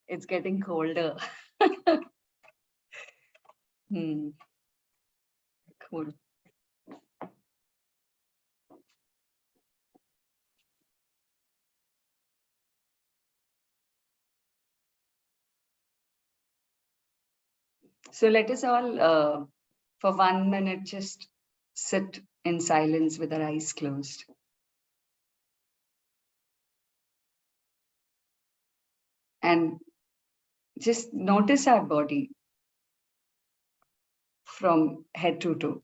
It's getting colder. Cool. So let us all, for 1 minute, just sit in silence with our eyes closed. And just notice our body from head to toe.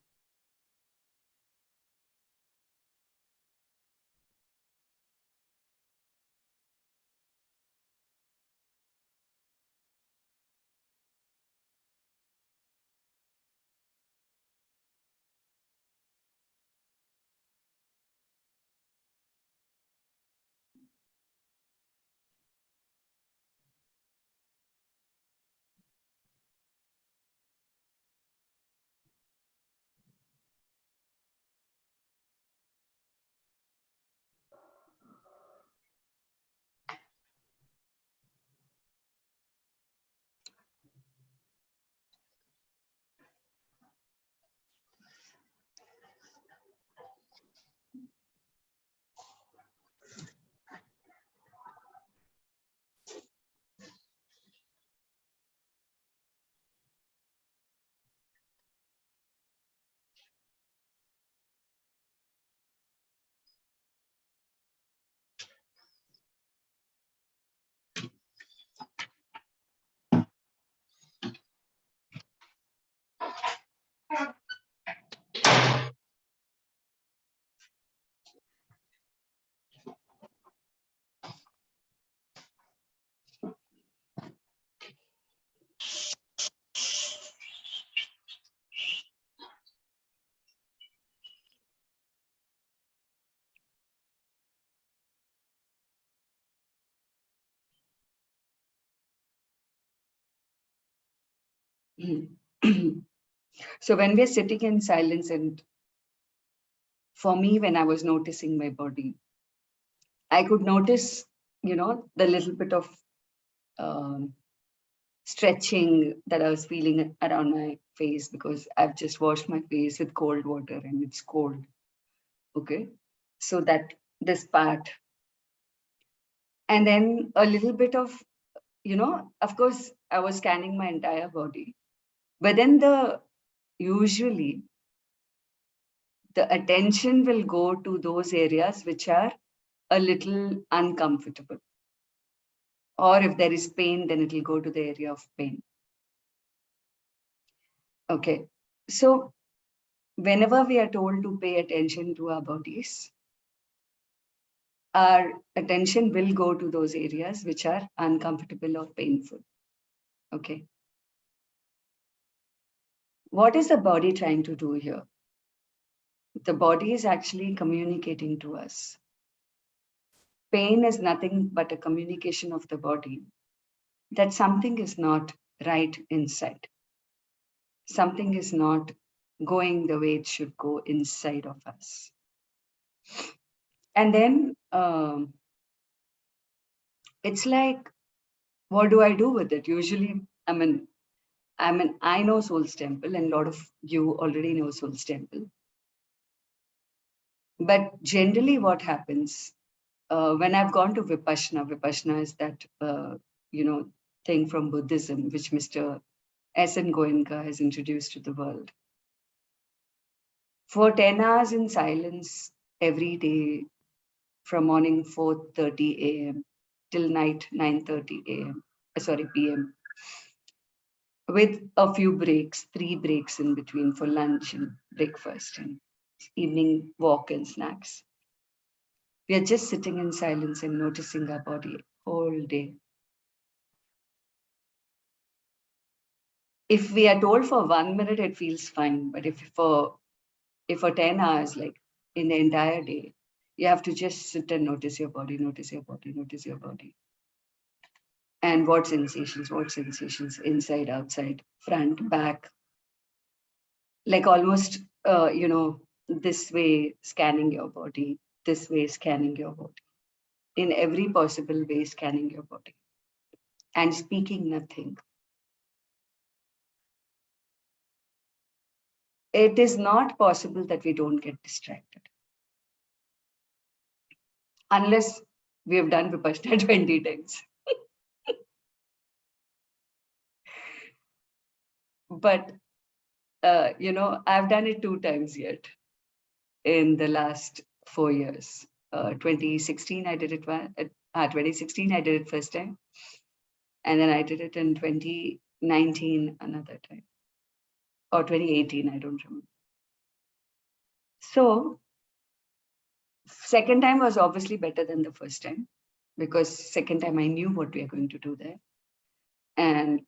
So when we're sitting in silence, and for me, when I was noticing my body, I could notice, the little bit of um, stretching that I was feeling around my face, because I've just washed my face with cold water and it's cold. Okay. So that this part. And then a little bit of, of course, I was scanning my entire body. But then usually the attention will go to those areas which are a little uncomfortable. Or if there is pain, then it will go to the area of pain. Okay. So whenever we are told to pay attention to our bodies, our attention will go to those areas which are uncomfortable or painful. Okay. What is the body trying to do here? The body is actually communicating to us. Pain is nothing but a communication of the body that something is not right inside. Something is not going the way it should go inside of us. And then it's like, what do I do with it? Usually, I know Soul's Temple, and a lot of you already know Soul's Temple. But generally, what happens when I've gone to Vipassana is that, thing from Buddhism, which Mr. S.N. Goenka has introduced to the world. For 10 hours in silence every day, from morning 4:30 a.m. till night 9:30 a.m. P.m. with a few breaks, 3 breaks in between for lunch and breakfast and evening walk and snacks. We are just sitting in silence and noticing our body all day. If we are told for 1 minute, it feels fine. But if for 10 hours, like in the entire day, you have to just sit and notice your body, notice your body, notice your body. And what sensations, inside, outside, front, back, like almost, this way scanning your body, this way scanning your body, in every possible way scanning your body. and speaking nothing, it is not possible that we don't get distracted. Unless we have done Vipassana 20 times. But, I've done it 2 times yet in the last 4 years. 2016, I did it 2016, I did it first time. And then I did it in 2019 another time. Or 2018, I don't remember. So, second time was obviously better than the first time, because second time I knew what we are going to do there. And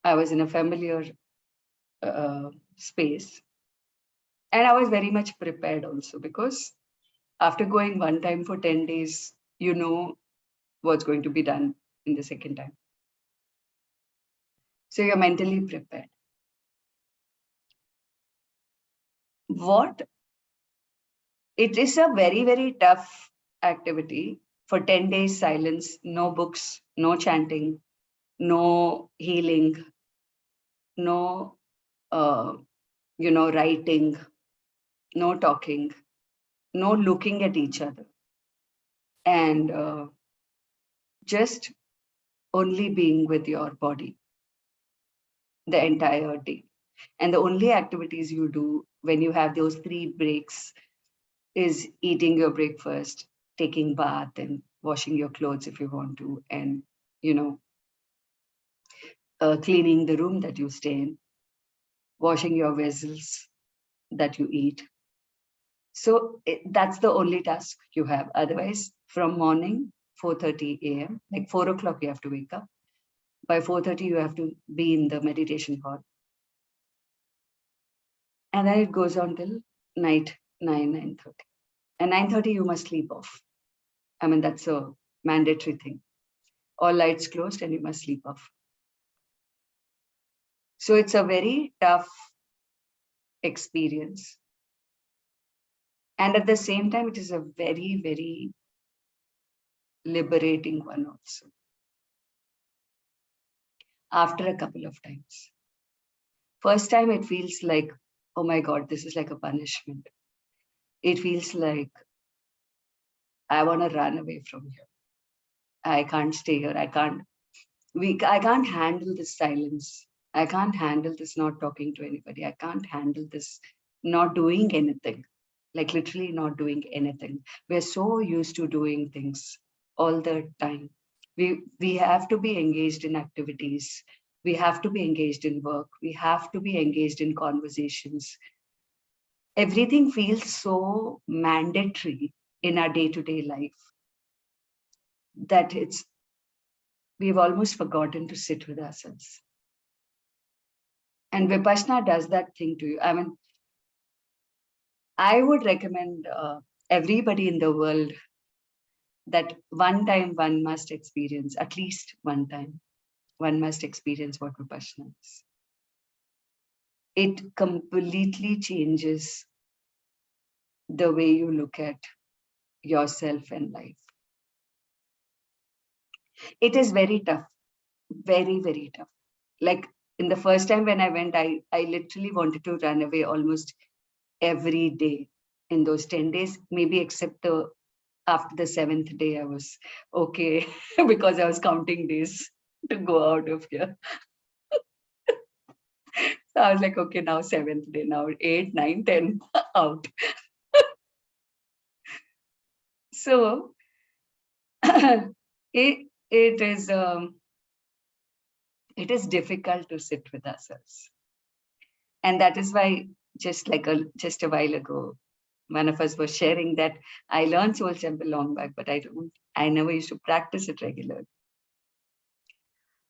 I was in a familiar space. And I was very much prepared also, because after going one time for 10 days, you know what's going to be done in the second time. So you're mentally prepared. It is a very, very tough activity for 10 days silence, no books, no chanting, no healing, no, writing, no talking, no looking at each other, and just only being with your body the entire day. And the only activities you do when you have those 3 breaks is eating your breakfast, taking bath, and washing your clothes if you want to, and cleaning the room that you stay in, washing your vessels that you eat. So that's the only task you have. Otherwise, from morning 4:30 a.m., like 4 o'clock, you have to wake up. By 4:30, you have to be in the meditation hall. And then it goes on till night 9:30. And 9:30, you must sleep off. I mean, that's a mandatory thing. All lights closed and you must sleep off. So it's a very tough experience. And at the same time, it is a very, very liberating one also. After a couple of times. First time, it feels like, oh my God, this is like a punishment. It feels like I want to run away from here. I can't stay here. I can't handle this silence. I can't handle this not talking to anybody. I can't handle this not doing anything. Like literally not doing anything. We're so used to doing things all the time. We have to be engaged in activities. We have to be engaged in work. We have to be engaged in conversations. Everything feels so mandatory in our day-to-day life that we've almost forgotten to sit with ourselves. And Vipassana does that thing to you. I mean, I would recommend everybody in the world that one time one must experience, at least one time, one must experience what Vipassana is. It completely changes the way you look at yourself and life. It is very tough, very, very tough. Like in the first time when I went, I literally wanted to run away almost every day in those 10 days, maybe except after the 7th day, I was okay because I was counting days to go out of here. So I was like, okay, now 7th day, now 8, 9, 10, out. So it is difficult to sit with ourselves. And that is why just a while ago, one of us was sharing that I learned Soul Temple long back, but I never used to practice it regularly.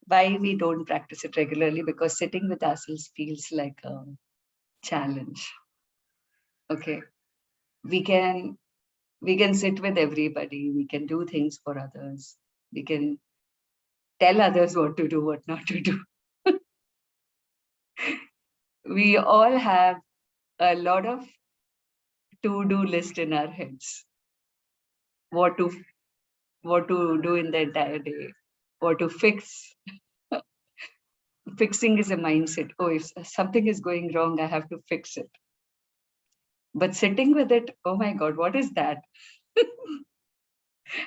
Why we don't practice it regularly? Because sitting with ourselves feels like a challenge. Okay. We can sit with everybody. We can do things for others. We can tell others what to do, what not to do. We all have a lot of to-do list in our heads. What to do in the entire day, or to fix. Fixing is a mindset. Oh, if something is going wrong, I have to fix it. But sitting with it, oh my God, what is that?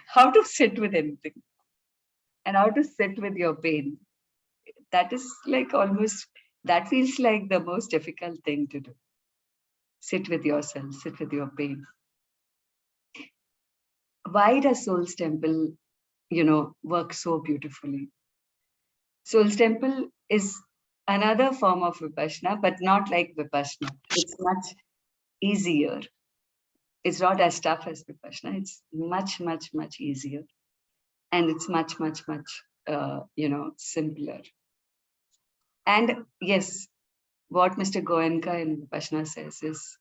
How to sit with anything and how to sit with your pain. That is like almost, that feels like the most difficult thing to do. Sit with yourself, sit with your pain. Why does Soul's Temple, work so beautifully? Soul's Temple is another form of Vipassana, but not like Vipassana. It's much easier. It's not as tough as Vipassana. It's much, much, much easier. And it's much, much, much, simpler. And yes, what Mr. Goenka in Vipassana says is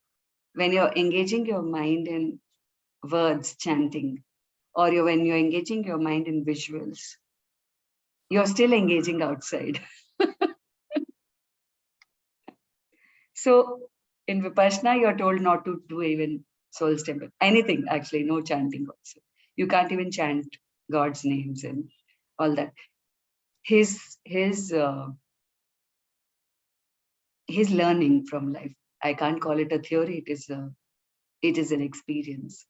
when you're engaging your mind in words, chanting, or when you're engaging your mind in visuals, you're still engaging outside. So in Vipassana, you're told not to do even Soul's Temple, anything actually, no chanting also. You can't even chant God's names and all that. His learning from life. I can't call it a theory. It is an experience.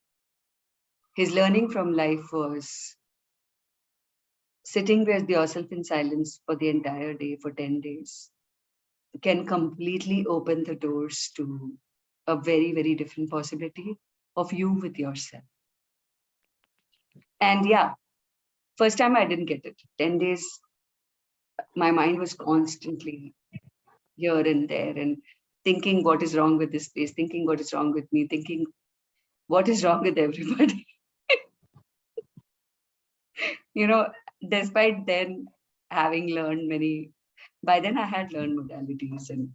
His learning from life was sitting with yourself in silence for the entire day for 10 days can completely open the doors to a very, very different possibility of you with yourself. And yeah, first time I didn't get it. 10 days, my mind was constantly here and there and thinking what is wrong with this place, thinking what is wrong with me, thinking what is wrong with everybody. Despite then having learned by then I had learned modalities and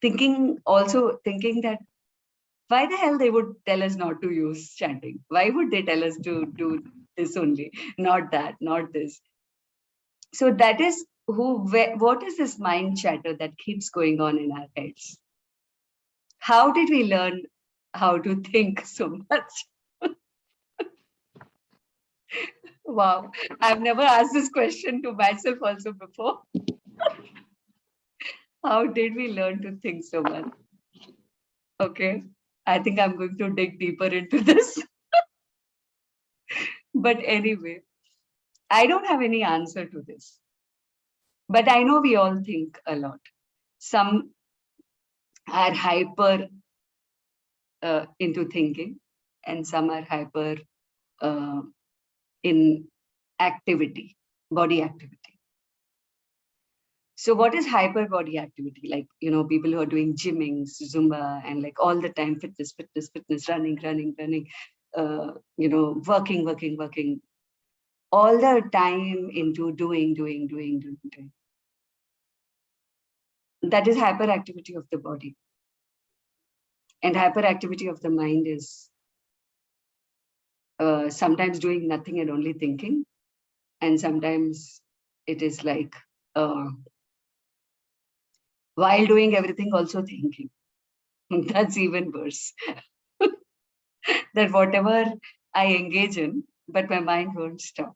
thinking that why the hell they would tell us not to use chanting? Why would they tell us to do this only, not that, not this? So that is what is this mind chatter that keeps going on in our heads? How did we learn how to think so much? Wow, I've never asked this question to myself also before. How did we learn to think so much? Okay, I think I'm going to dig deeper into this. But anyway, I don't have any answer to this. But I know we all think a lot. Some are hyper into thinking, and some are hyper uh, in activity, body activity. So what is hyper body activity? Like, people who are doing gymming, Zumba, and like all the time fitness, running, working, all the time into doing. That is hyperactivity of the body. And hyperactivity of the mind is sometimes doing nothing and only thinking. And sometimes it is like while doing everything, also thinking. That's even worse. That whatever I engage in, but my mind won't stop.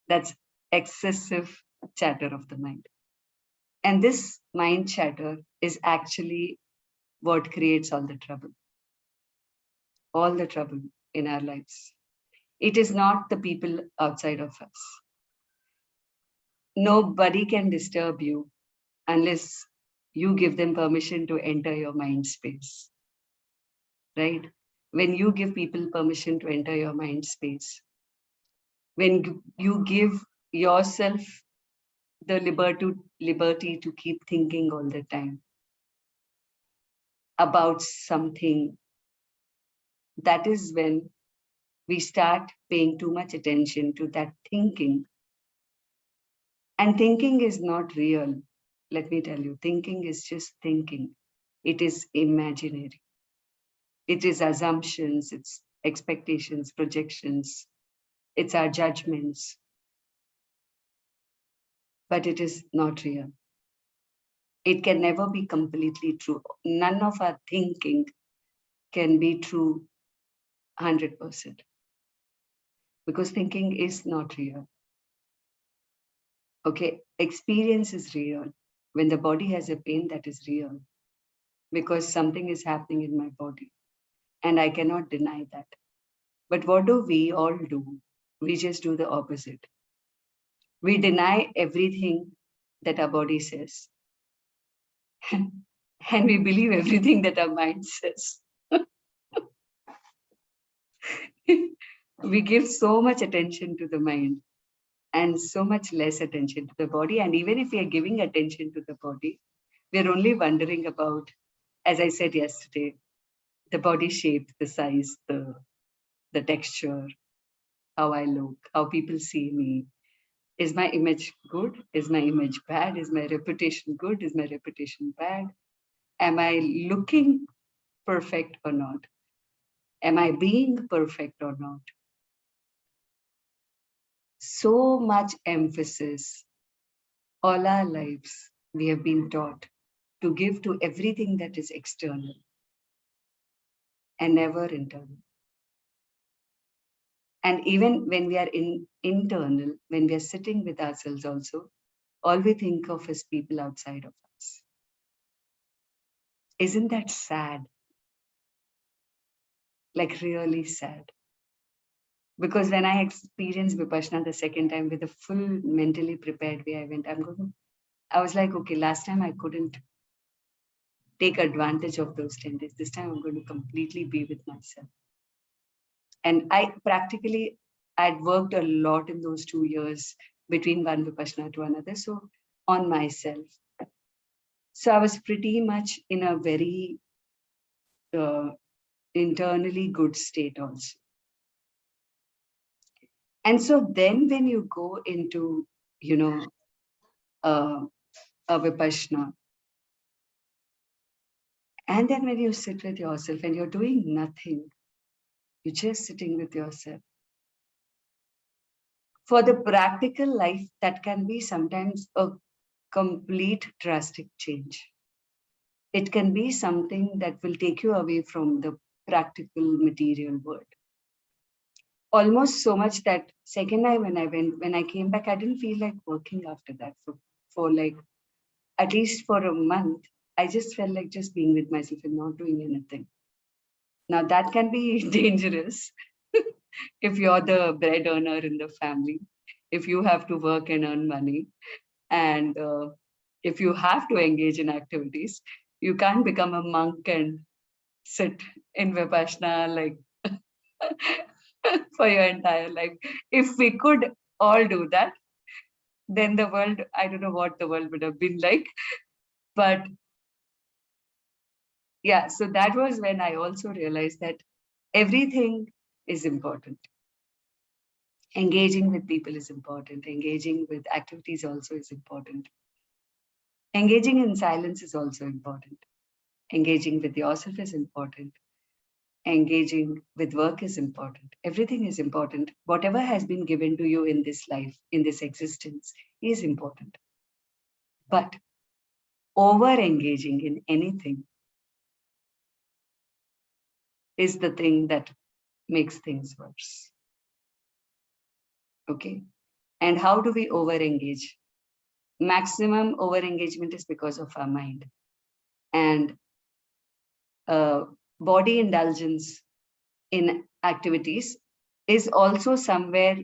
That's excessive chatter of the mind. And this mind chatter is actually what creates all the trouble in our lives. It is not the people outside of us. Nobody can disturb you unless you give them permission to enter your mind space, right? When you give people permission to enter your mind space, when you give yourself the liberty to keep thinking all the time about something, that is when we start paying too much attention to that thinking. And thinking is not real. Let me tell you, thinking is just thinking. It is imaginary. It is assumptions, it's expectations, projections, it's our judgments, but it is not real. It can never be completely true. None of our thinking can be true 100% because thinking is not real. Okay, experience is real. When the body has a pain, that is real because something is happening in my body and I cannot deny that. But what do we all do? We just do the opposite. We deny everything that our body says and we believe everything that our mind says. We give so much attention to the mind and so much less attention to the body. And even if we are giving attention to the body, we're only wondering about, as I said yesterday, the body shape, the size, the texture, how I look, how people see me. Is my image good? Is my image bad? Is my reputation good? Is my reputation bad? Am I looking perfect or not? Am I being perfect or not? So much emphasis all our lives we have been taught to give to everything that is external and never internal. And even when we are internal, when we are sitting with ourselves also, all we think of is people outside of us. Isn't that sad? Like really sad. Because when I experienced Vipassana the second time with a full mentally prepared way, I was like, okay, last time I couldn't take advantage of those 10 days. This time I'm going to completely be with myself. And I'd worked a lot in those 2 years between one Vipassana to another. So on myself. So I was pretty much in a very internally good state also. And so then when you go into, a Vipassana, and then when you sit with yourself and you're doing nothing, you're just sitting with yourself. For the practical life, that can be sometimes a complete drastic change. It can be something that will take you away from the practical material world. Almost so much that second time when I came back, I didn't feel like working after that for like, at least for a month, I just felt like just being with myself and not doing anything. Now that can be dangerous if you're the bread earner in the family, if you have to work and earn money, and if you have to engage in activities, you can't become a monk and sit in Vipassana like for your entire life. If we could all do that, then the world, I don't know what the world would have been like. But yeah, so that was when I also realized that everything is important. Engaging with people is important. Engaging with activities also is important. Engaging in silence is also important. Engaging with yourself is important. Engaging with work is important. Everything is important. Whatever has been given to you in this life, in this existence, is important. But over engaging in anything is the thing that makes things worse. Okay. And how do we over engage? Maximum over engagement is because of our mind. And body indulgence in activities is also somewhere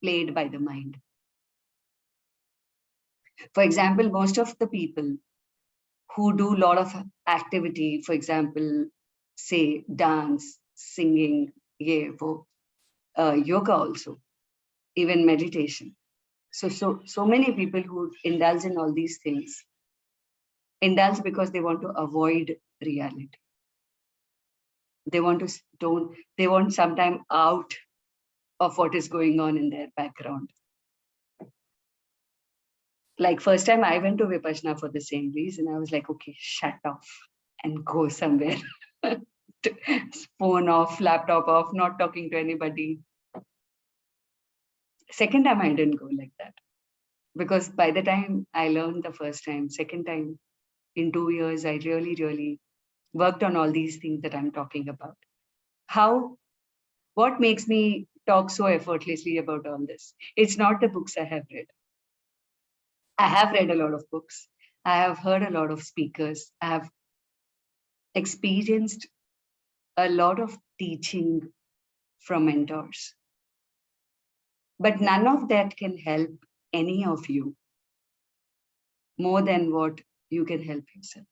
played by the mind. For example, most of the people who do a lot of activity, for example, say dance, singing, yoga also, even meditation. So many people who indulge in all these things indulge because they want to avoid reality. They want they want some time out of what is going on in their background. Like first time I went to Vipassana for the same reason, I was like, okay, shut off and go somewhere. Phone off, laptop off, not talking to anybody. Second time I didn't go like that. Because by the time I learned the first time, second time, in 2 years, I really worked on all these things that I'm talking about. What makes me talk so effortlessly about all this? It's not the books I have read. I have read a lot of books. I have heard a lot of speakers. I have experienced a lot of teaching from mentors. But none of that can help any of you more than what you can help yourself.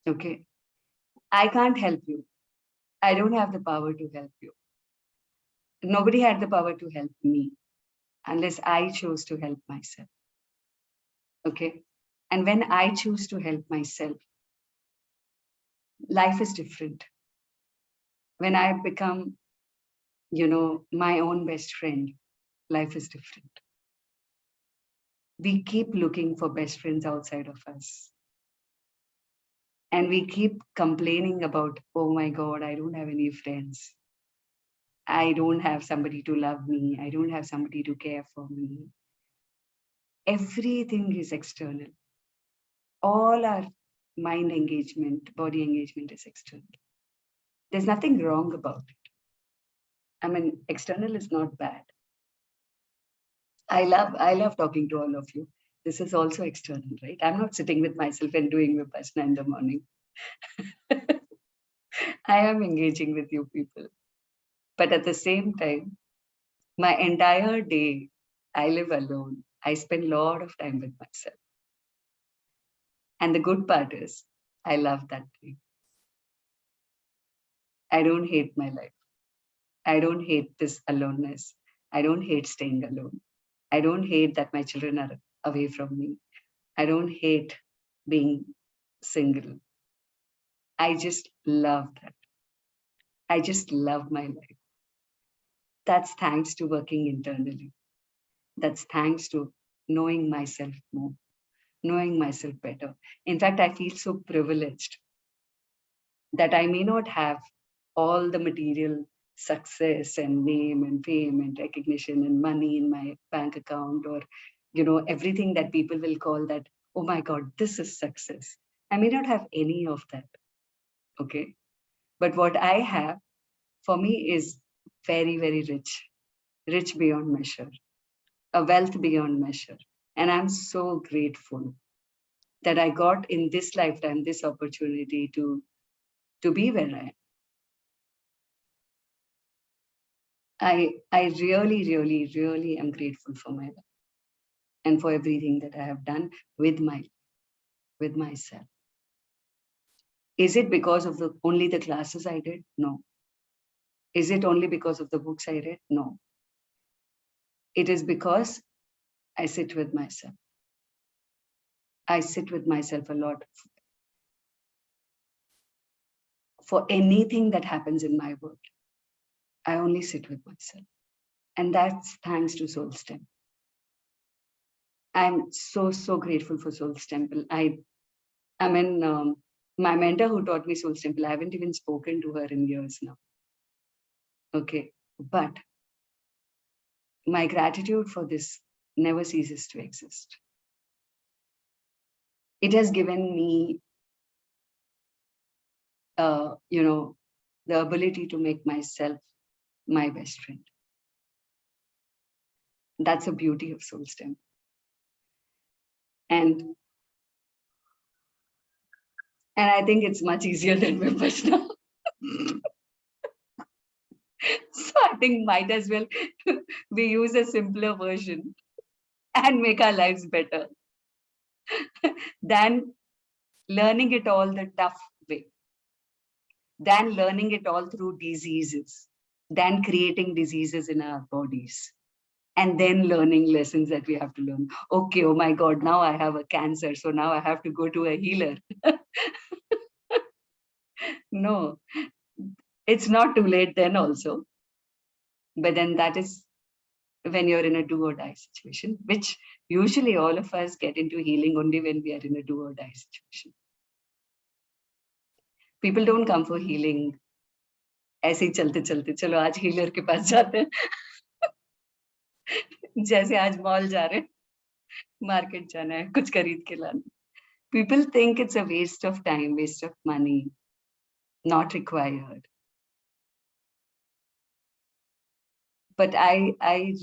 Okay. I can't help you. I don't have the power to help you. Nobody had the power to help me unless I chose to help myself. Okay. And when I choose to help myself, life is different. When I become, my own best friend, life is different. We keep looking for best friends outside of us. And we keep complaining about, oh my God, I don't have any friends. I don't have somebody to love me. I don't have somebody to care for me. Everything is external. All our mind engagement, body engagement is external. There's nothing wrong about it. I mean, external is not bad. I love talking to all of you. This is also external, right? I'm not sitting with myself and doing Vipassana in the morning. I am engaging with you people. But at the same time, my entire day, I live alone. I spend a lot of time with myself. And the good part is, I love that day. I don't hate my life. I don't hate this aloneness. I don't hate staying alone. I don't hate that my children are away from me. I don't hate being single. I just love that. I just love my life. That's thanks to working internally. That's thanks to knowing myself more, knowing myself better. In fact, I feel so privileged that I may not have all the material success and name and fame and recognition and money in my bank account, or everything that people will call that, oh my God, this is success. I may not have any of that. Okay. But what I have for me is very, very rich beyond measure, a wealth beyond measure. And I'm so grateful that I got in this lifetime this opportunity to be where I am. I really, really, really am grateful for my life and for everything that I have done with myself. Is it because of only the classes I did? No. Is it only because of the books I read? No. It is because I sit with myself. I sit with myself a lot. For anything that happens in my world, I only sit with myself. And that's thanks to Soul's Temple. I'm so grateful for Soul's Temple. My mentor who taught me Soul's Temple, I haven't even spoken to her in years now. Okay. But my gratitude for this never ceases to exist. It has given me, the ability to make myself my best friend. That's the beauty of Soul's Temple. And I think it's much easier than Vipassana. So I think might as well we use a simpler version and make our lives better than learning it all the tough way, than learning it all through diseases, than creating diseases in our bodies, and then learning lessons that we have to learn. Okay, oh my God, now I have a cancer, so now I have to go to a healer. No, it's not too late then also. But then that is when you're in a do or die situation, which usually all of us get into healing only when we are in a do or die situation. People don't come for healing ऐसे ही चलते चलते चलो आज healer के पास जाते हैं जैसे आज मॉल जा रहे हैं मार्केट जाना है कुछ खरीद के लाना. People think it's a waste of time, waste of money, not required. But I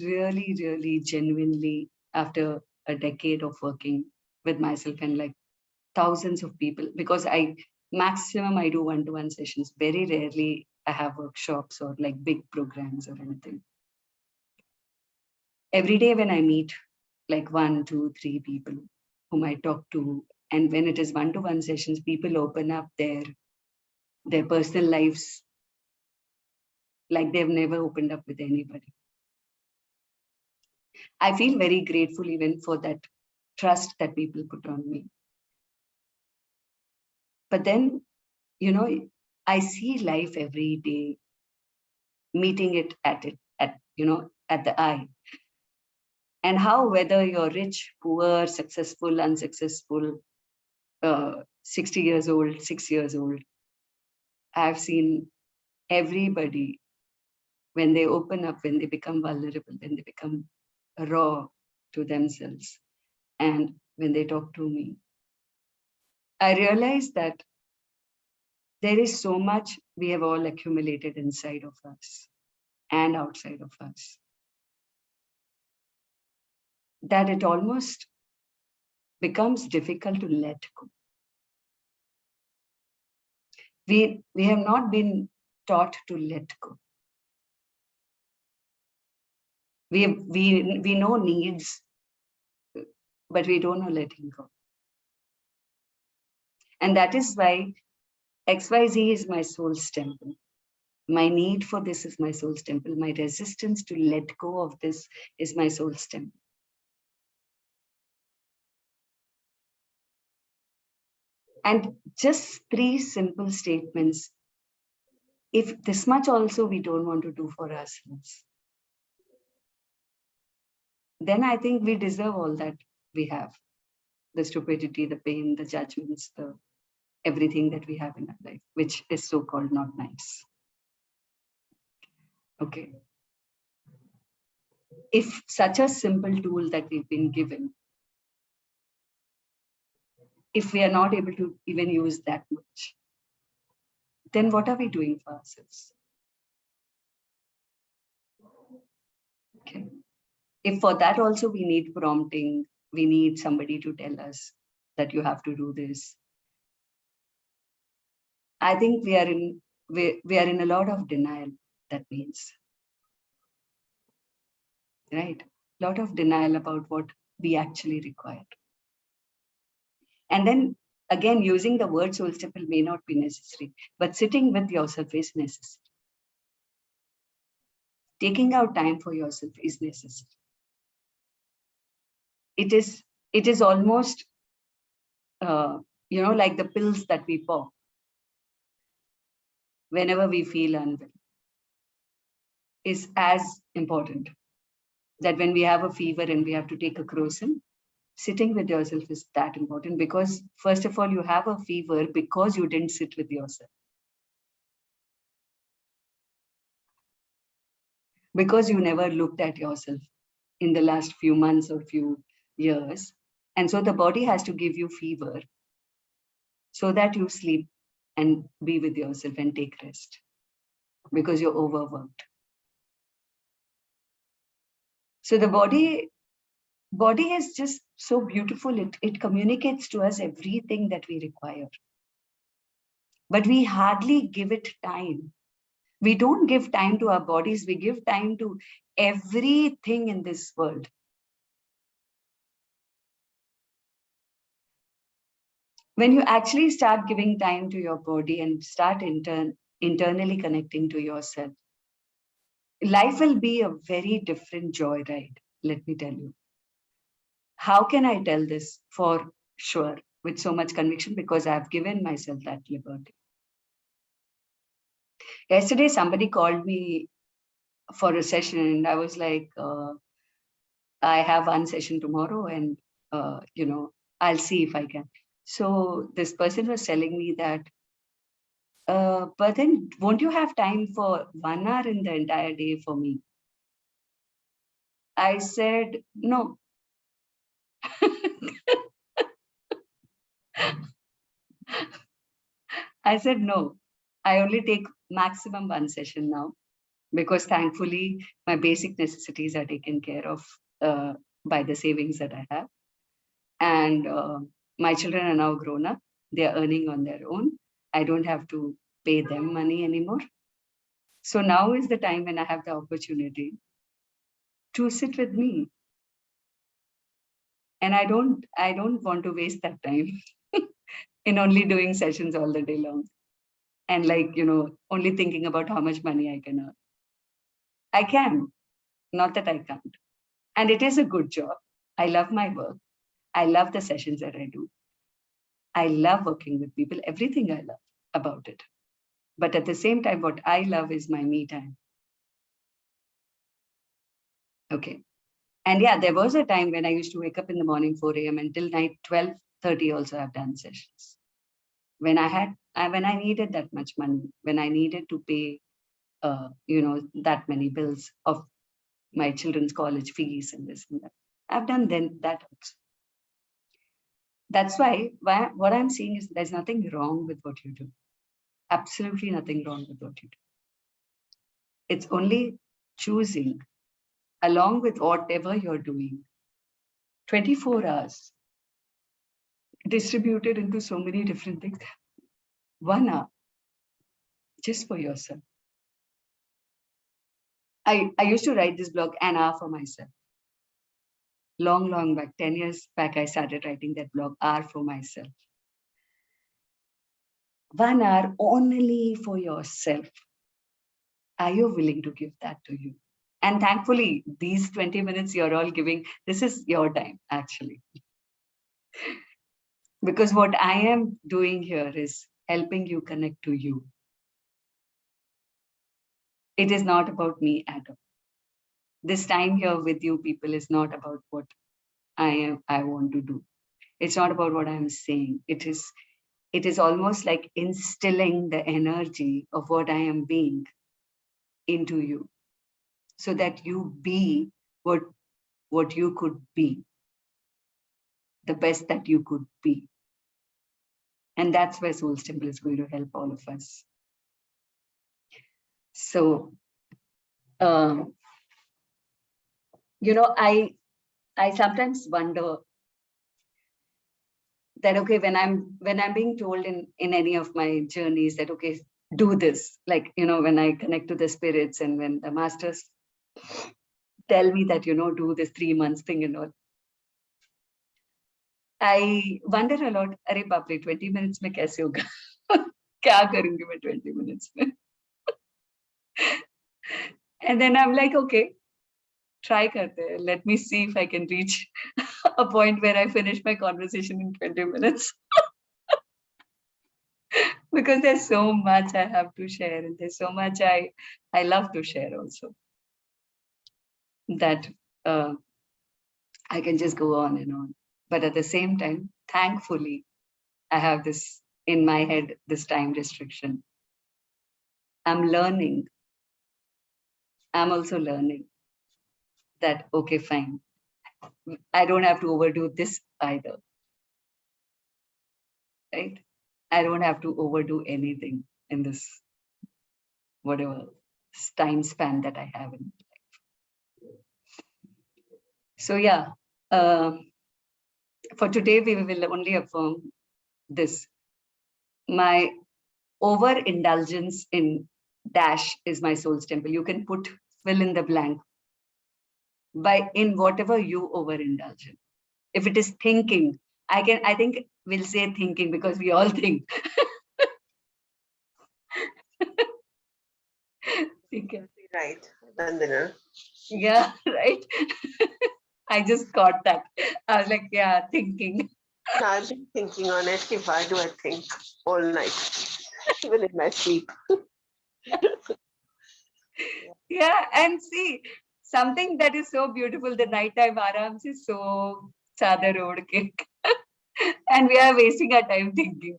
really, really genuinely after a decade of working with myself and like thousands of people, because maximum I do one-to-one sessions. Very rarely I have workshops or like big programs or anything. Every day when I meet like 1, 2, 3 people whom I talk to, and when it is one-to-one sessions, people open up their personal lives like they've never opened up with anybody. I feel very grateful even for that trust that people put on me. But then, you know, I see life every day, meeting it at the eye. And how, whether you're rich, poor, successful, unsuccessful, 60 years old, 6 years old, I've seen everybody, when they open up, when they become vulnerable, when they become raw to themselves, and when they talk to me, I realize that there is so much we have all accumulated inside of us and outside of us, that it almost becomes difficult to let go. We have not been taught to let go. We know needs, but we don't know letting go. And that is why XYZ is my soul's temple. My need for this is my soul's temple. My resistance to let go of this is my soul's temple. And just 3 simple statements. If this much also we don't want to do for ourselves, then I think we deserve all that we have. The stupidity, the pain, the judgments, the everything that we have in our life, which is so-called not nice. Okay. If such a simple tool that we've been given, if we are not able to even use that much, then what are we doing for ourselves? Okay. If for that also we need prompting, we need somebody to tell us that you have to do this, I think we are in a lot of denial. That means, right? A lot of denial about what we actually require. And then again, using the word soul temple may not be necessary, but sitting with yourself is necessary. Taking out time for yourself is necessary. It is almost, like the pills that we pop whenever we feel unwell is as important. That when we have a fever and we have to take a crocin, sitting with yourself is that important, because first of all, you have a fever because you didn't sit with yourself. Because you never looked at yourself in the last few months or few years. And so the body has to give you fever so that you sleep and be with yourself and take rest because you're overworked. So the body is just so beautiful. It communicates to us everything that we require. But we hardly give it time. We don't give time to our bodies. We give time to everything in this world. When you actually start giving time to your body and start internally connecting to yourself, life will be a very different joyride, let me tell you. How can I tell this for sure with so much conviction? Because I've given myself that liberty. Yesterday, somebody called me for a session and I was like, I have one session tomorrow and, I'll see if I can. So this person was telling me that, but then won't you have time for 1 hour in the entire day for me? I said, no. I said, no, I only take maximum 1 session now, because thankfully my basic necessities are taken care of by the savings that I have. And my children are now grown up. They are earning on their own. I don't have to pay them money anymore. So now is the time when I have the opportunity to sit with me. And I don't want to waste that time in only doing sessions all the day long. And only thinking about how much money I can earn. I can, not that I can't. And it is a good job. I love my work. I love the sessions that I do. I love working with people, everything I love about it. But at the same time, what I love is my me time. Okay. And yeah, there was a time when I used to wake up in the morning, 4 a.m. until night 12:30 also I've done sessions. When I needed that much money, when I needed to pay, that many bills of my children's college fees and this and that. I've done then that also. That's why what I'm seeing is there's nothing wrong with what you do. Absolutely nothing wrong with what you do. It's only choosing, along with whatever you're doing, 24 hours distributed into so many different things. 1 hour just for yourself. I used to write this blog, an hour for myself. Long back, 10 years back, I started writing that blog, hour for myself. 1 hour only for yourself. Are you willing to give that to you? And thankfully, these 20 minutes you're all giving, this is your time, actually. Because what I am doing here is helping you connect to you. It is not about me at all. This time here with you people is not about what I want to do. It's not about what I'm saying. It is almost like instilling the energy of what I am being into you, so that you be what you could be, the best that you could be. And that's where Soul's Temple is going to help all of us. So, I sometimes wonder that, okay, when I'm being told in any of my journeys that, okay, do this, like, when I connect to the spirits and when the masters tell me that, do this 3 months thing and all, I wonder a lot, अरे बाप रे 20 minutes में कैसे होगा? क्या करूंगी मैं 20 minutes में? And then I'm like, okay, try karte hain. Let me see if I can reach a point where I finish my conversation in 20 minutes. Because there's so much I have to share, and there's so much I love to share also, that I can just go on and on. But at the same time, thankfully, I have this in my head, this time restriction. I'm learning. I'm also learning that, okay, fine. I don't have to overdo this either. Right? I don't have to overdo anything in this, whatever time span that I have in life. So yeah, for today, we will only affirm this. My overindulgence in dash is my soul's temple. You can fill in the blank in whatever you overindulge in. If it is thinking, I think we'll say thinking because we all think. Right, Vandana. Yeah, right. I just got that. I was like, yeah, thinking. I've been thinking on it. Why do I think all night, even in my sleep? Yeah, and see, something that is so beautiful, the nighttime arams is so sada road cake. And we are wasting our time thinking.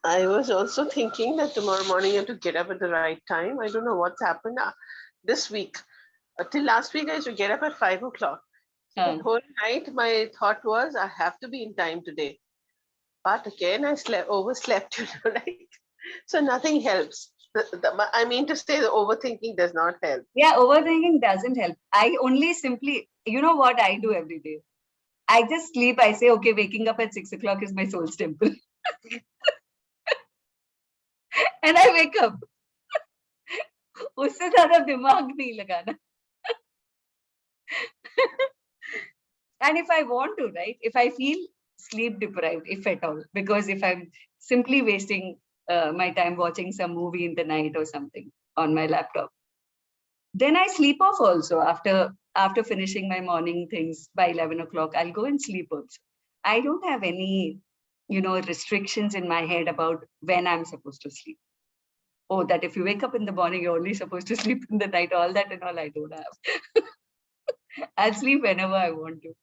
I was also thinking that tomorrow morning I have to get up at the right time. I don't know what's happened this week. Till last week, I used to get up at 5 o'clock. So the whole night, my thought was, I have to be in time today. But again, I overslept, right? So nothing helps. I mean to say the overthinking does not help. Yeah, overthinking doesn't help. I only simply, you know what I do every day? I just sleep. I say, okay, waking up at 6 o'clock is my soul's temple. And I wake up. उससे ज़्यादा दिमाग नहीं लगाना. And if I want to, right? If I feel sleep deprived, if at all, because if I'm simply wasting my time watching some movie in the night or something on my laptop, then I sleep off also after finishing my morning things by 11 o'clock. I'll go and sleep also. I don't have any, restrictions in my head about when I'm supposed to sleep. Oh, that if you wake up in the morning, you're only supposed to sleep in the night. All that and all I don't have. I'll sleep whenever I want to.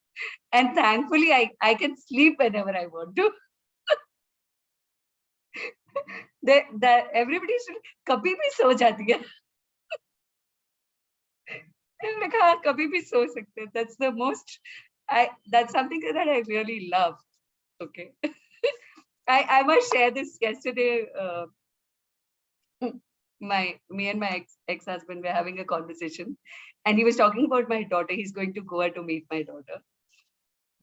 And thankfully, I can sleep whenever I want to. Everybody should कभी भी सो जाती है. like, हाँ, कभी भी सो सकते हैं. That's the most. That's something that I really love. Okay. I must share this. Yesterday, me and my ex-husband were having a conversation, and he was talking about my daughter. He's going to Goa to meet my daughter,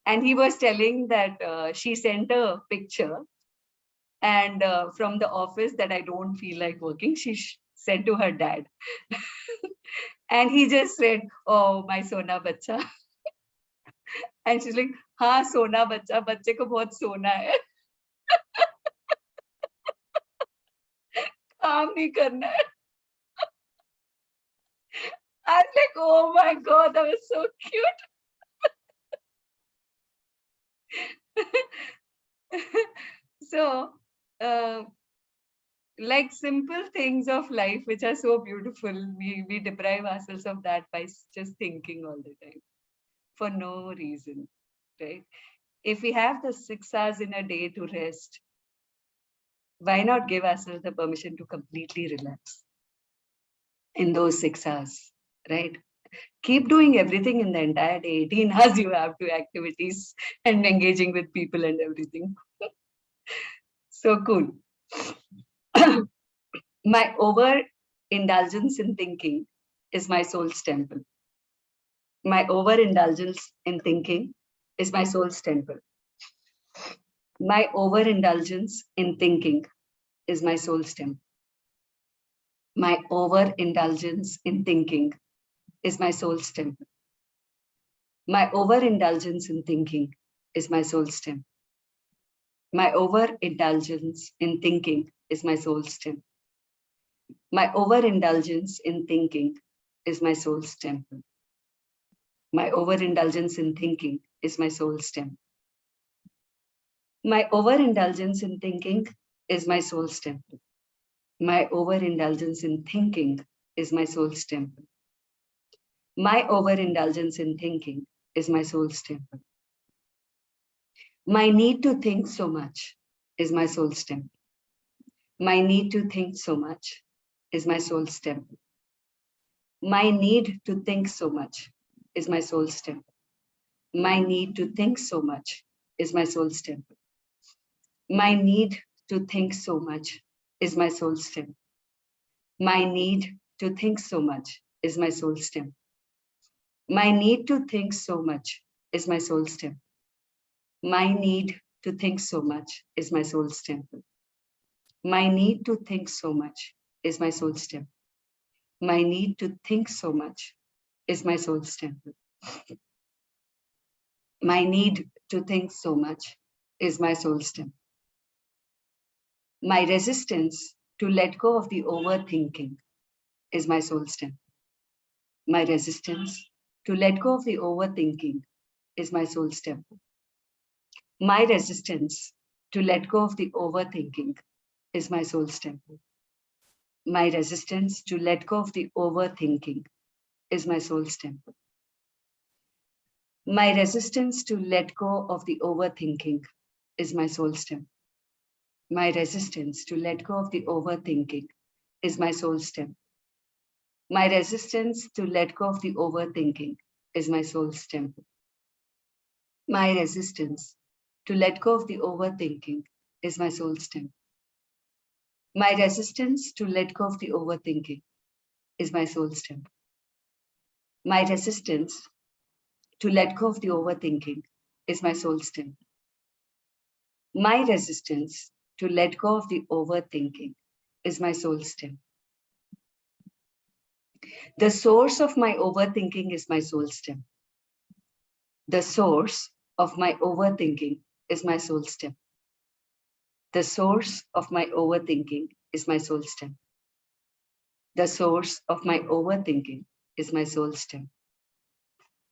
and he was telling that she sent a picture, and from the office that I don't feel like working, she sent to her dad, and he just said, "Oh, my sona bacha," and she's like, "हाँ, सोना बच्चा, बच्चे को बहुत सोना है, काम नहीं करना है." I was like, "Oh my God, that was so cute." So, like simple things of life which are so beautiful, we deprive ourselves of that by just thinking all the time for no reason, right? If we have the 6 hours in a day to rest, why not give ourselves the permission to completely relax in those 6 hours, right? Keep doing everything in the entire day. 18 hours you have to activities and engaging with people and everything. So cool. My overindulgence in thinking is my soul's temple. My overindulgence in thinking is my soul's temple. My overindulgence in thinking is my soul's temple. My overindulgence in thinking is my soul's temple. My overindulgence in thinking is my soul's temple. My overindulgence in thinking is my soul's temple. My overindulgence in thinking is my soul's temple. My overindulgence in thinking is my soul's temple. My overindulgence in thinking is my soul's temple. My overindulgence in thinking is my soul's temple. My overindulgence in thinking is my soul's temple. My need to think so much is my soul's temple. My need to think so much is my soul's temple. My need to think so much is my soul's temple. My need to think so much is my soul's temple. My need to think so much is my soul's temple. My need to think so much is my soul's temple. My need to think so much is my soul's temple. My need to think so much is my soul's temple. My need to think so much is my soul's temple. My need to think so much is my soul's temple. My need to think so much is my soul's temple. My resistance to let go of the overthinking is my soul's temple. My resistance to let go of the overthinking is my soul's temple. My resistance to let go of the overthinking is my soul's temple. My resistance to let go of the overthinking is my soul's temple. My resistance to let go of the overthinking is my soul's temple. My resistance to let go of the overthinking is my soul's temple. My resistance to let go of the overthinking is my soul's temple. My resistance to let go of the overthinking is my soul's temple. My resistance to let go of the overthinking is my soul's temple. My resistance to let go of the overthinking is my soul's temple. My resistance to let go of the overthinking is my soul's temple. The source of my overthinking is my soul's temple. The source of my overthinking is my soul's temple. The source of my overthinking is my soul's temple. The source of my overthinking is my soul's temple.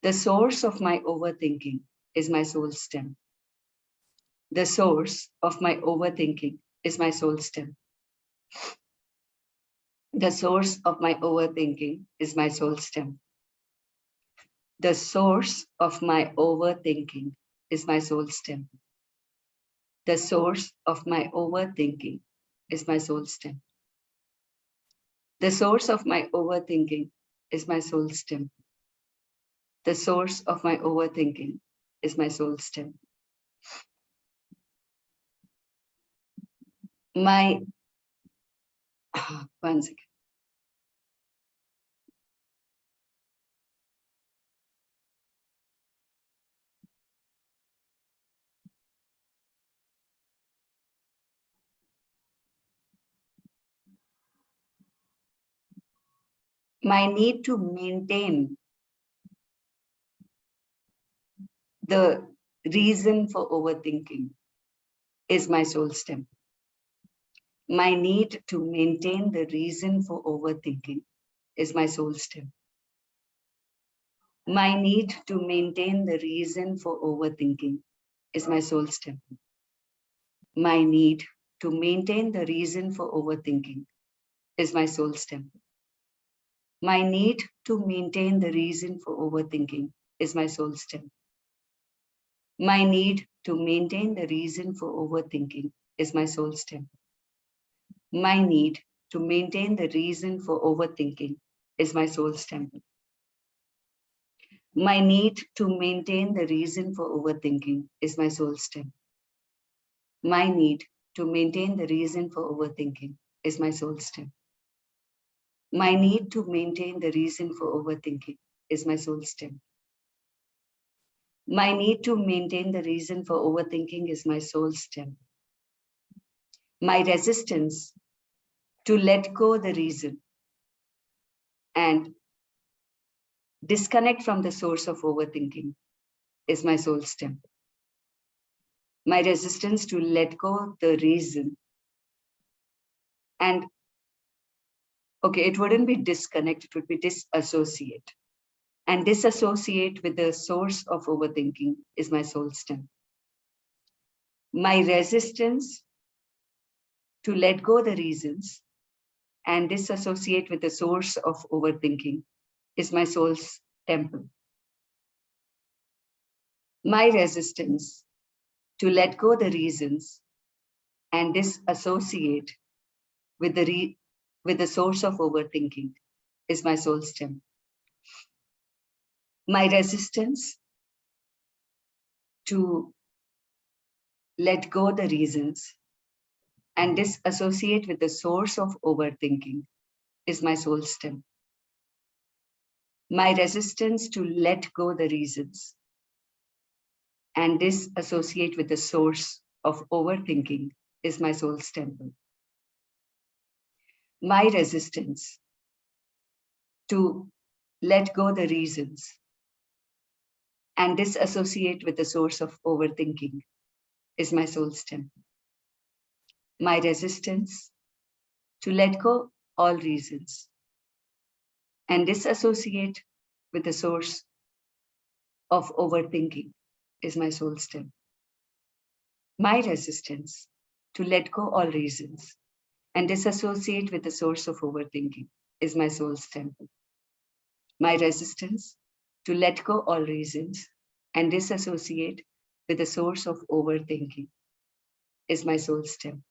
The source of my overthinking is my soul's temple. The source of my overthinking is my soul's temple. The source of my overthinking is my soul's temple. The source of my overthinking is my soul's temple. The source of my overthinking is my soul's temple. The source of my overthinking is my soul's temple. The source of my overthinking is my soul's temple. My, one second. My need to maintain the reason for overthinking is my soul's temple. My need to maintain the reason for overthinking is my soul's temple. My need to maintain the reason for overthinking is my soul's temple. My need to maintain the reason for overthinking is my soul's temple. My need to maintain the reason for overthinking is my soul's temple. My need to maintain the reason for overthinking is my soul's temple. My need to maintain the reason for overthinking is my soul's temple. My need to maintain the reason for overthinking is my soul's temple. My need to maintain the reason for overthinking is my soul's temple. My need to maintain the reason for overthinking is my soul's temple. My need to maintain the reason for overthinking is my soul's temple. My resistance to let go the reason and disconnect from the source of overthinking is my soul's temple. My resistance to let go the reason and okay, it wouldn't be disconnect, it would be disassociate. And disassociate with the source of overthinking is my soul's temple. My resistance to let go the reasons and disassociate with the source of overthinking is my soul's temple. My resistance to let go the reasons and disassociate with the source of overthinking is my soul's temple. My resistance to let go the reasons and disassociate with the source of overthinking is my soul's temple. My resistance to let go the reasons and disassociate with the source of overthinking is my soul's temple. My resistance to let go the reasons and disassociate with the source of overthinking is my soul's temple. My resistance to let go all reasons and disassociate with the source of overthinking is my soul's temple. My resistance to let go all reasons and disassociate with the source of overthinking is my soul's temple. My resistance to let go all reasons and disassociate with the source of overthinking is my soul's temple.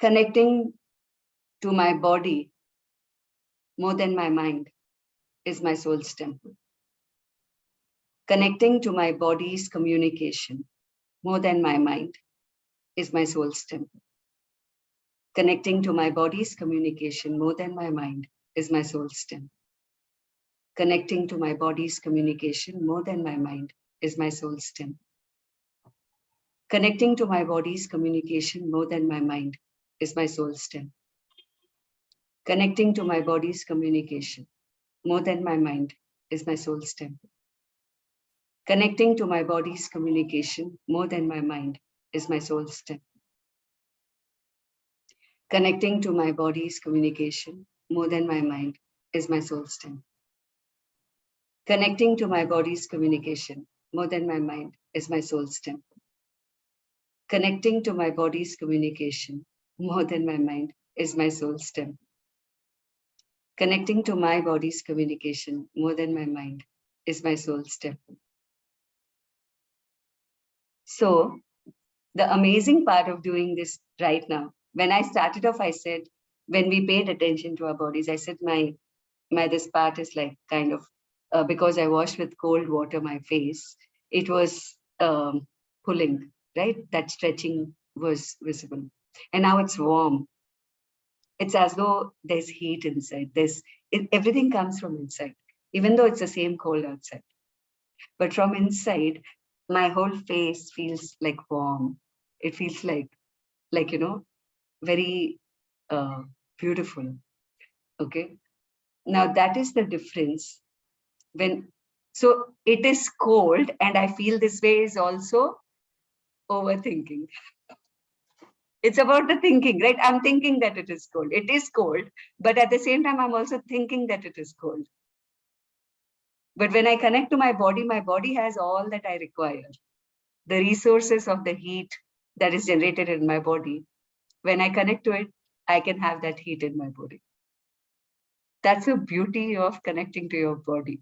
Connecting to my body more than my mind is my soul's temple. Connecting to my body's communication more than my mind is my soul's temple. Connecting to my body's communication more than my mind is my soul's temple. Connecting to my body's communication more than my mind is my soul's temple. Connecting to my body's communication more than my mind is my soul's temple. Connecting to my body's communication more than my mind is my soul's temple. Connecting to my body's communication more than my mind is my soul's temple. Connecting to my body's communication more than my mind is my soul's temple. Connecting to my body's communication more than my mind is my soul's temple. Connecting to my body's communication more than my mind is my soul's temple. Connecting to my body's communication more than my mind is my soul's temple. So the amazing part of doing this right now, when I started off, I said, when we paid attention to our bodies, I said this part is like kind of, because I washed with cold water my face, it was pulling, right? That stretching was visible. And now it's warm. It's as though there's heat inside. Everything comes from inside, even though it's the same cold outside. But from inside, my whole face feels like warm. It feels like very beautiful. Okay. Now that is the difference. So it is cold, and I feel this way is also overthinking. It's about the thinking, right? I'm thinking that it is cold. It is cold, but at the same time, I'm also thinking that it is cold. But when I connect to my body has all that I require. The resources of the heat that is generated in my body. When I connect to it, I can have that heat in my body. That's the beauty of connecting to your body.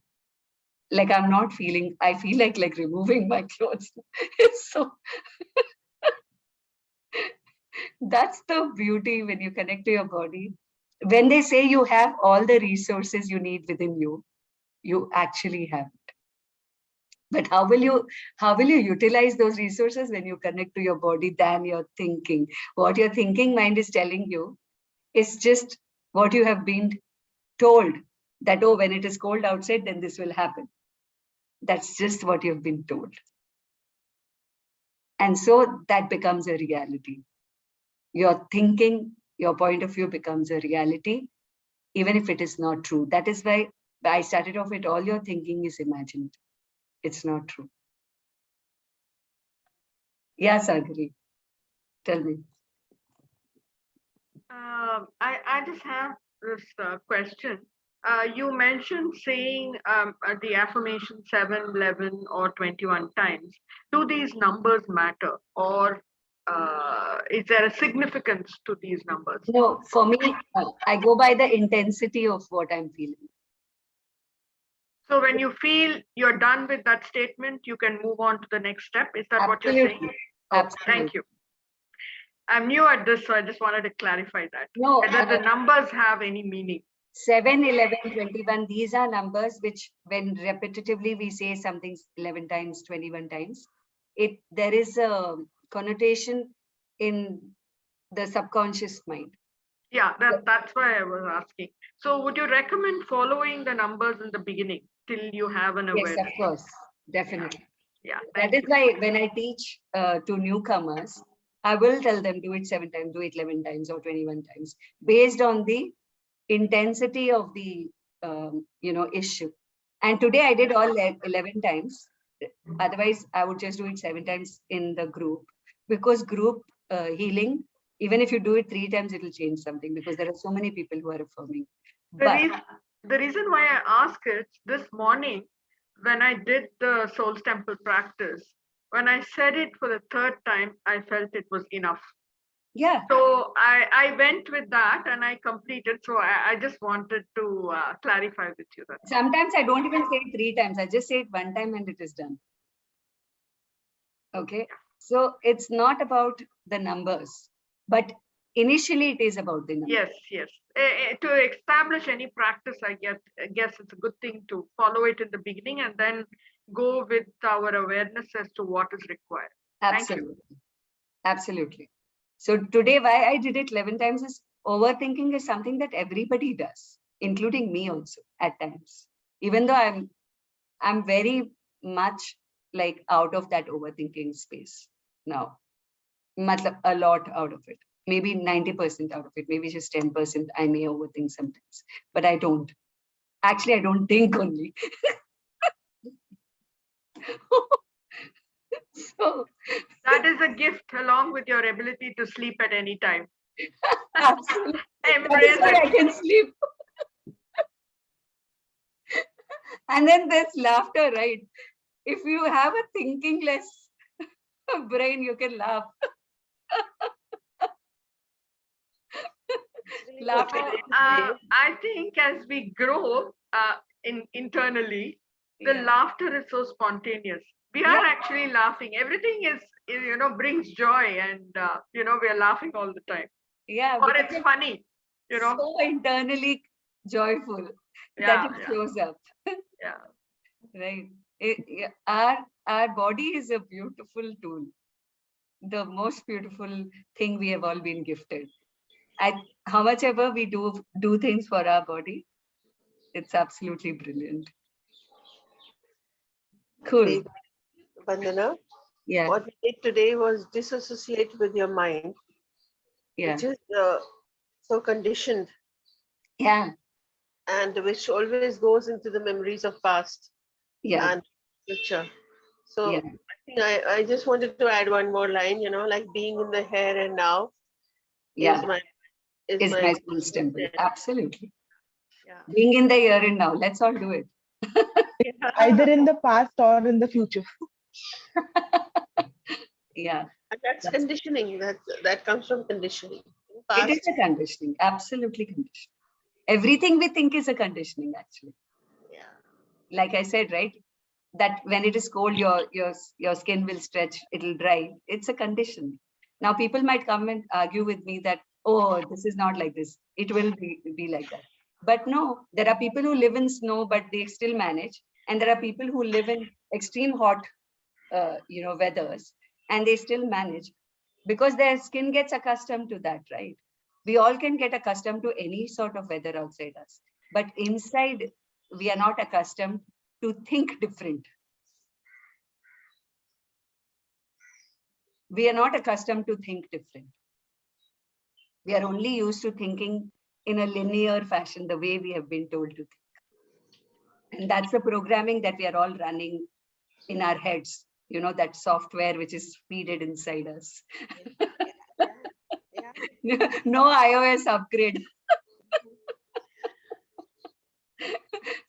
Like I feel like removing my clothes. So that's the beauty when you connect to your body. When they say you have all the resources you need within you, you actually have it. But how will you utilize those resources when you connect to your body than your thinking? What your thinking mind is telling you is just what you have been told, that, oh, when it is cold outside, then this will happen. That's just what you've been told. And so that becomes a reality. Your thinking, your point of view becomes a reality, even if it is not true. That is why I started off with all your thinking is imagined. It's not true. Yeah, Sadhuri, tell me. I just have this question. You mentioned saying the affirmation 7, 11, or 21 times. Do these numbers matter, or is there a significance to these numbers? No, for me, I go by the intensity of what I'm feeling. So when you feel you're done with that statement, you can move on to the next step. Is that what you're saying? Oh, absolutely. Thank you. I'm new at this, so I just wanted to clarify that. No, whether the numbers have any meaning. 7, 11, 21, these are numbers which, when repetitively we say something 11 times, 21 times, there is a connotation in the subconscious mind. Yeah, that's why I was asking. So would you recommend following the numbers in the beginning till you have an awareness? Yes, of course, definitely. Yeah, that is why when I teach to newcomers, I will tell them do it 7 times, do it 11 times or 21 times, based on the intensity of the issue. And today I did all 11 times. Otherwise, I would just do it 7 times in the group, because group healing, even if you do it 3 times, it will change something, because there are so many people who are affirming. The reason why I ask it, this morning, when I did the Soul's Temple practice, when I said it for the 3rd time, I felt it was enough. Yeah. So I went with that and I completed. So I just wanted to clarify with you that. Sometimes I don't even say it 3 times. I just say it 1 time and it is done. Okay. So it's not about the numbers, but initially it is about the numbers. Yes. To establish any practice, I guess it's a good thing to follow it in the beginning and then go with our awareness as to what is required. Absolutely. Absolutely. So today, why I did it 11 times is overthinking is something that everybody does, including me also at times. Even though I'm very much like out of that overthinking space now. Matlab, a lot out of it. Maybe 90% out of it. Maybe just 10% I may overthink sometimes. But I don't. Actually, I don't think only. So That is a gift along with your ability to sleep at any time. absolutely. That Embrace is why I it. can sleep. And then there's laughter, right? If you have a thinkingless brain, you can laugh. Laugh at it. I think as we grow internally, the Yeah. laughter is so spontaneous. We are actually laughing. Everything is, brings joy, and we are laughing all the time. Yeah, Or because it's funny, so internally joyful Yeah, that it yeah, shows up, yeah. right? Our body is a beautiful tool, the most beautiful thing we have all been gifted. How much ever we do things for our body, it's absolutely brilliant. Cool. Vandana, Yeah, what we did today was disassociate with your mind, yeah, which is so conditioned yeah, and which always goes into the memories of past yeah, and future. So yeah, I think I just wanted to add one more line, like being in the here and now yeah. is my is Is my my soul's temple. Absolutely. yeah. Being in the here and now. Let's all do it. Either in the past or in the future. Yeah. And that's That's, conditioning. That comes from conditioning. it is Past, a conditioning. Absolutely conditioning. Everything we think is a conditioning, actually. yeah. Like I said, right? That when it is cold, your skin will stretch, it'll dry. It's a condition. Now, people might come and argue with me that, oh, this is not like this. It will be like that. But no, there are people who live in snow, but they still manage. And there are people who live in extreme hot, weathers, and they still manage because their skin gets accustomed to that, right? We all can get accustomed to any sort of weather outside us. But inside, we are not accustomed to think different. We are not accustomed to think different. We are only used to thinking in a linear fashion, the way we have been told to think. And that's the programming that we are all running in our heads, that software which is feeded inside us. Yeah. No iOS upgrade.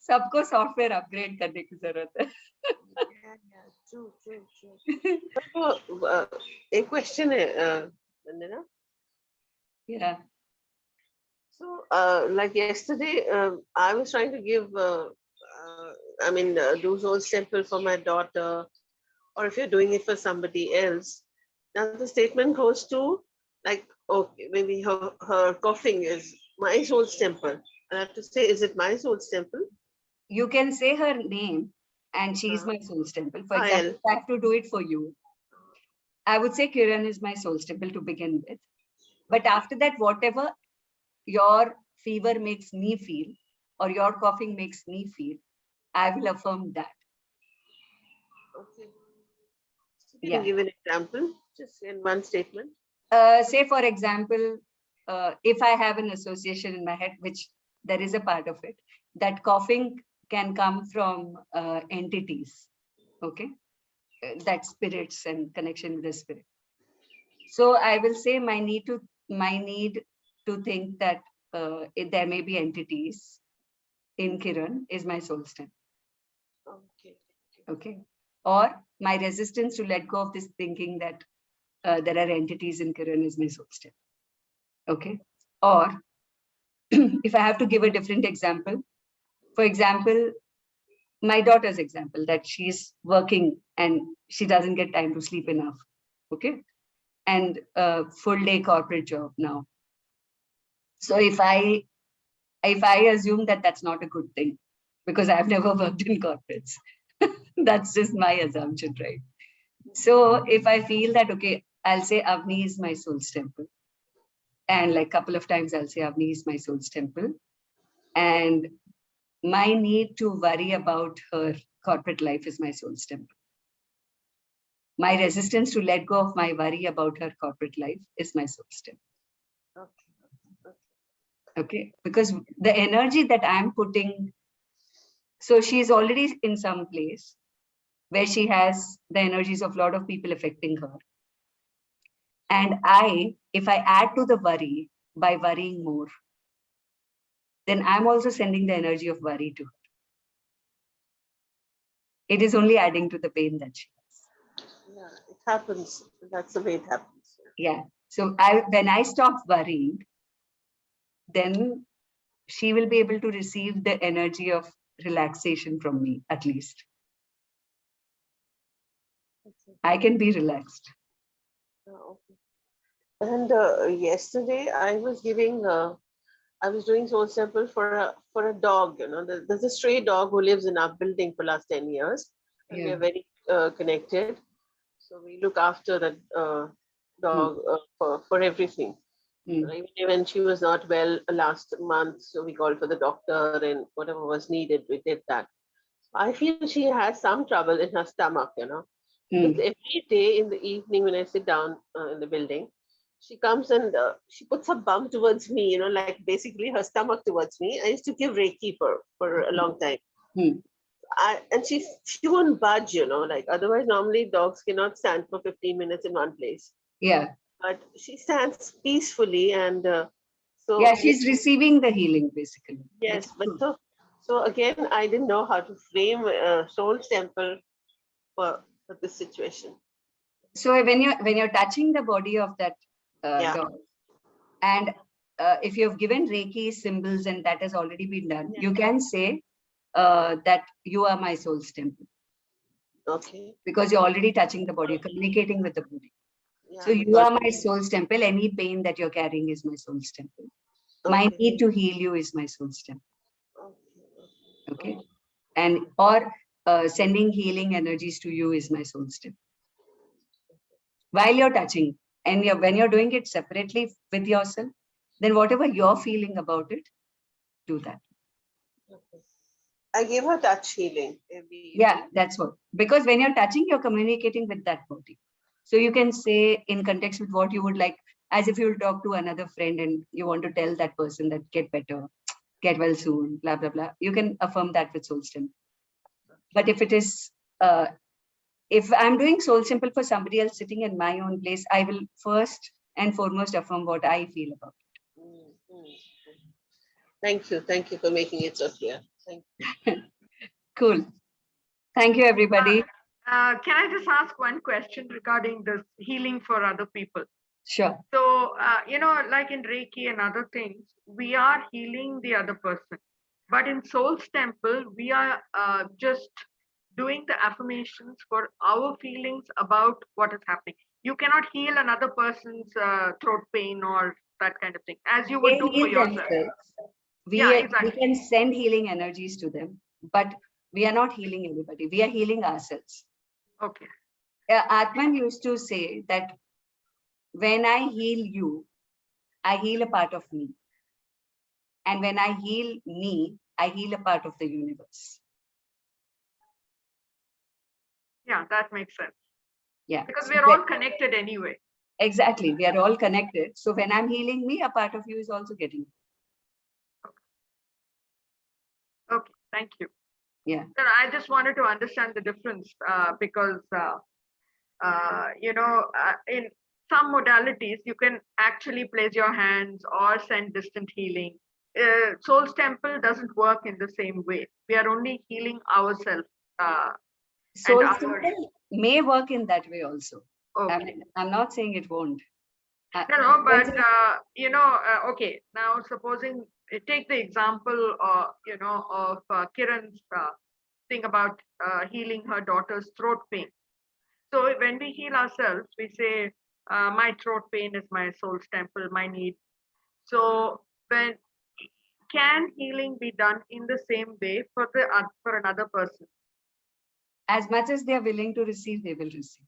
सबको software upgrade करने की जरूरत है. Yeah, true. So, a question, Vandana. Yeah. So, like yesterday, I was trying to give, do soul sample for my daughter, or if you're doing it for somebody else. Now the statement goes to, like, okay, maybe her coughing is my soul's temple. I have to say, is it my soul's temple? You can say her name and she is my soul's temple. For example, if I have to do it for you, I would say Kiran is my soul's temple to begin with. But after that, whatever your fever makes me feel or your coughing makes me feel, I will affirm that. Okay. So Yeah. give an example, just in one statement. Say, for example, if I have an association in my head, which there is a part of it, that coughing can come from entities, okay? That spirits and connection with the spirit. So I will say my need to think that there may be entities in Kiran is my soul's temple. Okay. Or my resistance to let go of this thinking that there are entities in Kiran is my soul's temple. Okay. Or if I have to give a different example, for example, my daughter's example, that she's working and she doesn't get time to sleep enough. Okay. And full day corporate job now. So if I assume that that's not a good thing, because I've never worked in corporates, that's just my assumption, right? So if I feel that, okay, I'll say Avni is my soul's temple. And like a couple of times I'll say Avni is my soul's temple. And my need to worry about her corporate life is my soul's temple. My resistance to let go of my worry about her corporate life is my soul's temple. Okay, because the energy that I'm putting, so she's already in some place where she has the energies of a lot of people affecting her. And if I add to the worry by worrying more, then I'm also sending the energy of worry to her. It is only adding to the pain that she has. Yeah, it happens. That's the way it happens. Yeah. So when I stop worrying, then she will be able to receive the energy of relaxation from me, at least. I can be relaxed. Oh, okay. And yesterday I was doing soul sample for a dog. You know, there's a stray dog who lives in our building for last 10 years, and we Yeah. are very connected. So we look after that dog for everything. Even when she was not well last month, so we called for the doctor and whatever was needed, we did that. I feel she has some trouble in her stomach, you know. Because every day in the evening when I sit down in the building, she comes and she puts her bum towards me, you know, like basically her stomach towards me. I used to give Reiki for a long time. And she won't budge, you know, like otherwise normally dogs cannot stand for 15 minutes in one place. Yeah. But she stands peacefully and so yeah, she's receiving the healing basically. yes, but so again I didn't know how to frame soul temple for this situation. So when you're touching the body of that dog, and if you've given Reiki symbols and that has already been done, you can say that you are my soul's temple. Okay. Because you're already touching the body, communicating with the body. So you are my soul's temple. Any pain that you're carrying is my soul's temple. My need to heal you is my soul's temple. Okay. And or sending healing energies to you is my soul's temple. While you're touching, and when you're doing it separately with yourself, then whatever you're feeling about it, do that. I give her touch healing. Yeah, that's what. Because when you're touching, you're communicating with that body. So you can say in context with what you would like, as if you will talk to another friend and you want to tell that person that get better, get well soon, blah, blah, blah. You can affirm that with soul temple. But if it is, if I'm doing soul simple for somebody else sitting in my own place, I will first and foremost affirm what I feel about it. Thank you. Thank you for making it so clear. Thank you. Cool. Thank you, everybody. Can I just ask one question regarding this healing for other people? Sure. So, you know, like in Reiki and other things, we are healing the other person. But in Soul's Temple, we are just doing the affirmations for our feelings about what is happening. You cannot heal another person's throat pain or that kind of thing, as you would do for yourself. We can send healing energies to them, but we are not healing anybody. We are healing ourselves. Okay. Atman used to say that when I heal you, I heal a part of me. And when I heal me, I heal a part of the universe. Yeah, that makes sense. Yeah. Because we are all connected anyway. Exactly. We are all connected. So when I'm healing me, a part of you is also getting. Okay, thank you. Yeah. And I just wanted to understand the difference because, you know, in some modalities, you can actually place your hands or send distant healing. Soul's Temple doesn't work in the same way. We are only healing ourselves. Soul's Temple may work in that way also. Okay. I mean, I'm not saying it won't. No, but you know, okay. Now, supposing take the example, you know, of Kiran's thing about healing her daughter's throat pain. So when we heal ourselves, we say, "My throat pain is my soul's temple, my need." So when can healing be done in the same way for another person? As much as they are willing to receive, they will receive.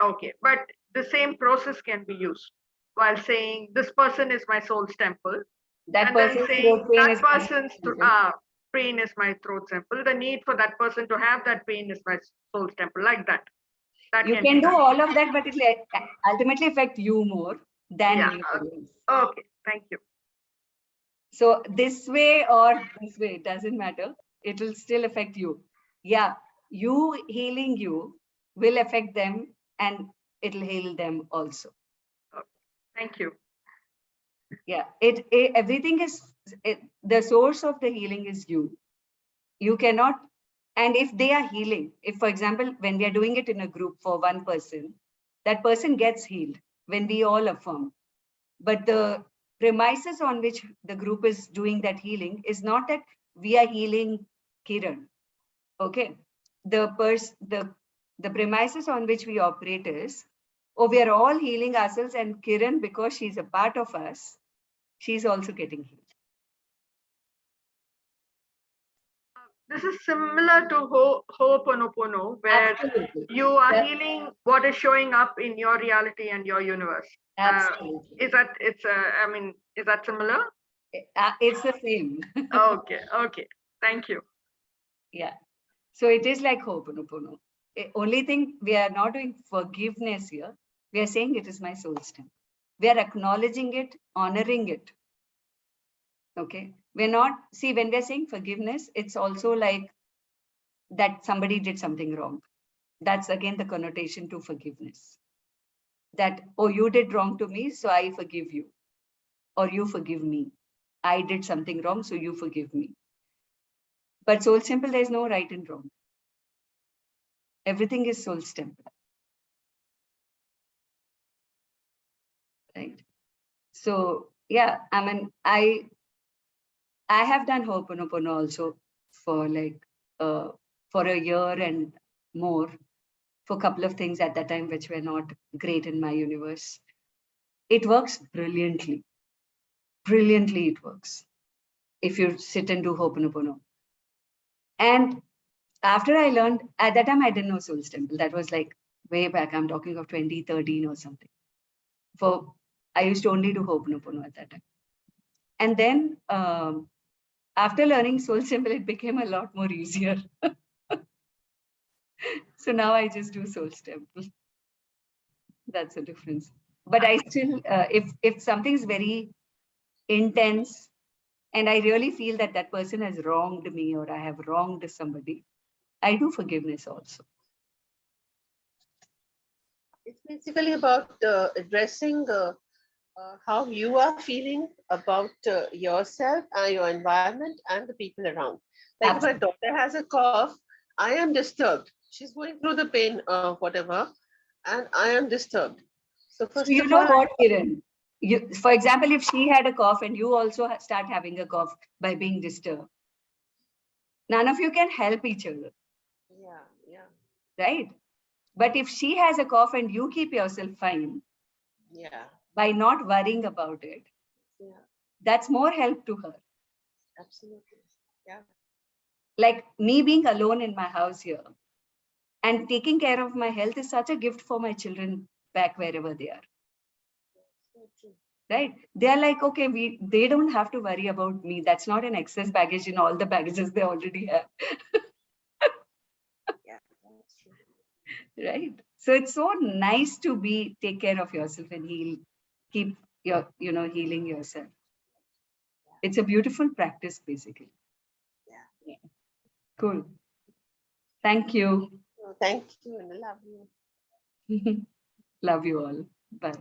Okay, but the same process can be used while saying this person is my soul's temple, That and then person's saying throat pain that is my person's temple. pain is my throat temple. The need for that person to have that pain is my soul's temple, like that. That You can can be do done. all of that, but it will ultimately affect you more than Yeah. anybody else. Okay, thank you. So this way or this way, it doesn't matter. It will still affect you. Yeah, you healing you will affect them and it'll heal them also. Thank you. Yeah, everything is, the source of the healing is you. You cannot, and if they are healing, if for example, when we are doing it in a group for one person, that person gets healed when we all affirm. But the premises on which the group is doing that healing is not that we are healing Kiran. Okay. The premises on which we operate is, oh, we are all healing ourselves, and Kiran, because she's a part of us, she's also getting healed. This is similar to Ho'oponopono, where Absolutely. you are That- healing what is showing up in your reality and your universe. Absolutely. Is that similar? It's the same. Okay, okay. Thank you. Yeah. So it is like Ho'oponopono. Only thing, we are not doing forgiveness here. We are saying it is my soul's temple. We are acknowledging it, honoring it. Okay. We're not, see, when we're saying forgiveness, it's also like that somebody did something wrong. That's again the connotation to forgiveness. That, oh, you did wrong to me, so I forgive you. Or you forgive me. I did something wrong, so you forgive me. But soul temple, there's no right and wrong. Everything is soul's temple. Right? So yeah, I mean, I have done Ho'oponopono also for like for a year and more, for a couple of things at that time which were not great in my universe. It works brilliantly. Brilliantly it works if you sit and do Ho'oponopono. And after I learned, at that time I didn't know Soul's Temple. That was like way back. I'm talking of 2013 or something. I used to only do Ho'oponopono at that time. And then after learning Soul Temple, it became a lot more easier. So now I just do Soul Temple. That's the difference. But I still, if something's very intense and I really feel that that person has wronged me or I have wronged somebody, I do forgiveness also. It's basically about addressing how you are feeling about yourself and your environment and the people around. Like if my daughter has a cough, I am disturbed. She's going through the pain of whatever, and I am disturbed. So first So you of know all, what, Kiran? For example, if she had a cough and you also start having a cough by being disturbed, none of you can help each other, yeah, right? But if she has a cough and you keep yourself fine yeah, by not worrying about it, yeah, that's more help to her. absolutely, yeah. Like me being alone in my house here and taking care of my health is such a gift for my children back wherever they are. So true. Right? They're like, okay, they don't have to worry about me. That's not an excess baggage in all the baggages they already have. Yeah, that's true. Right? So it's so nice to take care of yourself and keep healing yourself. It's a beautiful practice, basically. Yeah. Cool. Thank you. Oh, thank you, and I love you. Love you all. Bye.